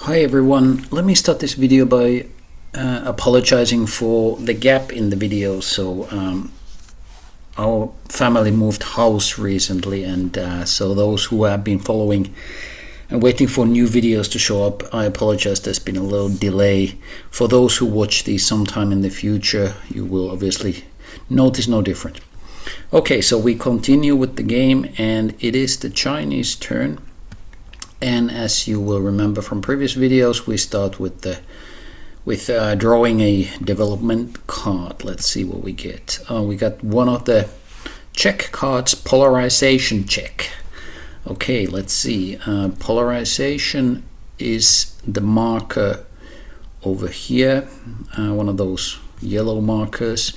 Hi everyone, let me start this video by apologizing for the gap in the video. Our family moved house recently, and so those who have been following and waiting for new videos to show up, I apologize. There's been a little delay. For those who watch these sometime in the future, you will obviously notice no different. Okay, so we continue with the game, and it is the Chinese turn. And as you will remember from previous videos, we start with drawing a development card. Let's see what we get. We got one of the check cards, polarization check. Okay, let's see. Polarization is the marker over here, one of those yellow markers.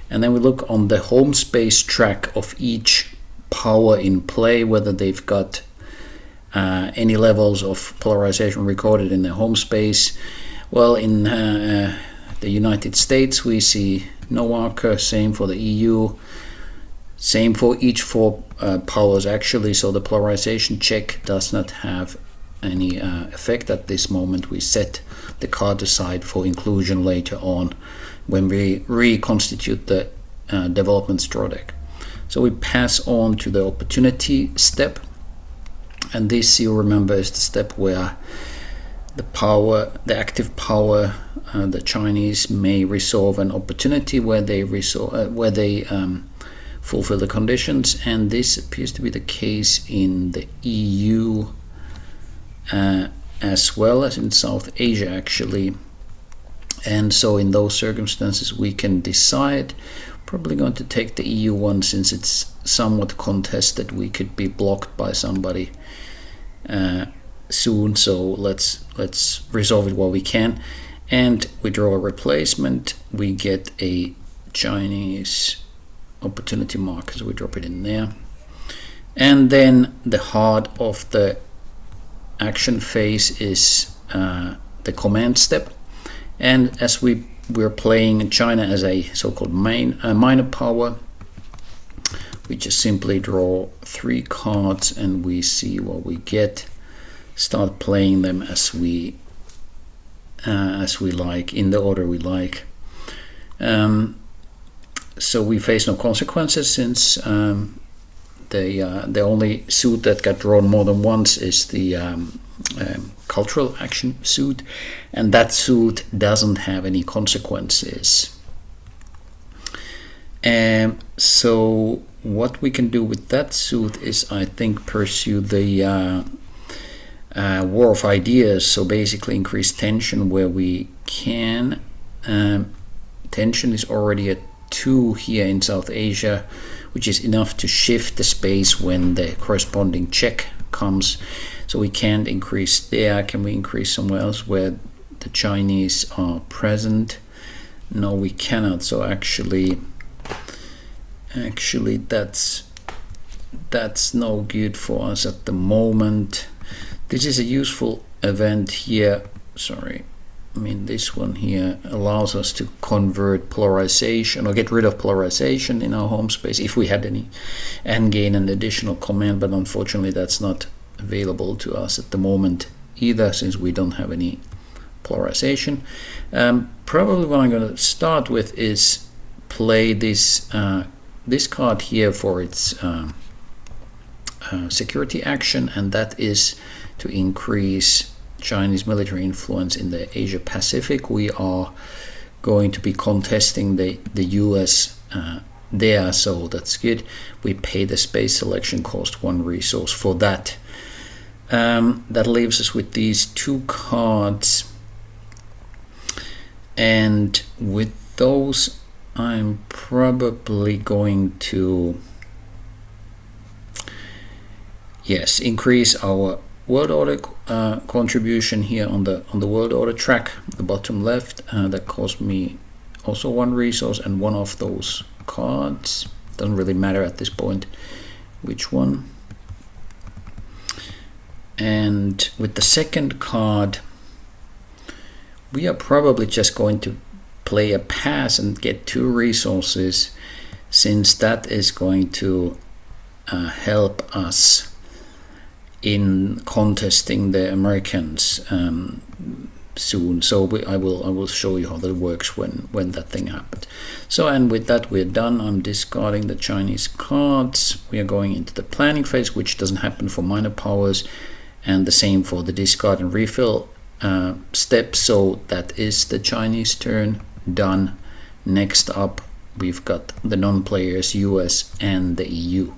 And then we look on the home space track of each power in play, whether they've got any levels of polarization recorded in the home space. Well, in the United States we see no marker, same for the EU, same for each four powers actually, so the polarization check does not have any effect at this moment. We set the card aside for inclusion later on when we reconstitute the development straw deck. So we pass on to the opportunity step. And this, you remember, is the step where the active power, the Chinese may resolve an opportunity where they fulfill the conditions, and this appears to be the case in the EU as well as in South Asia actually. And so in those circumstances we can decide. Probably going to take the EU one since it's somewhat contested. We could be blocked by somebody soon, so let's resolve it while we can. And we draw a replacement. We get a Chinese opportunity marker, so we drop it in there. And then the heart of the action phase is the command step. And as we're playing China as a so-called minor power, we just simply draw 3 cards and we see what we get. Start playing them as we like, in the order we like. So we face no consequences since the only suit that got drawn more than once is the cultural action suit, and that suit doesn't have any consequences. So what we can do with that suit is, I think, pursue the war of ideas. So basically increase tension where we can. Tension is already at 2 here in South Asia, which is enough to shift the space when the corresponding check comes. So we can't increase there. Can we increase somewhere else where the Chinese are present? No, we cannot. So actually that's no good for us at the moment. This is a useful event here. This one here allows us to convert polarization or get rid of polarization in our home space if we had any, and gain an additional command, but unfortunately that's not available to us at the moment either, since we don't have any polarization. Probably what I'm going to start with is play this card here for its security action, and that is to increase Chinese military influence in the Asia Pacific. We are going to be contesting the US there, so that's good. We pay the space selection cost 1 resource for that. That leaves us with these 2 cards, and with those I'm probably going to increase our world order contribution here on the world order track, the bottom left. That cost me also 1 resource and one of those cards. Doesn't really matter at this point which one. And with the second card we are probably just going to play a pass and get 2 resources, since that is going to help us in contesting the Americans soon. So I will show you how that works when that thing happens. So, and with that we're done. I'm discarding the Chinese cards. We are going into the planning phase, which doesn't happen for minor powers, and the same for the discard and refill step. So that is the Chinese turn done. Next up we've got the non-players, US and the EU.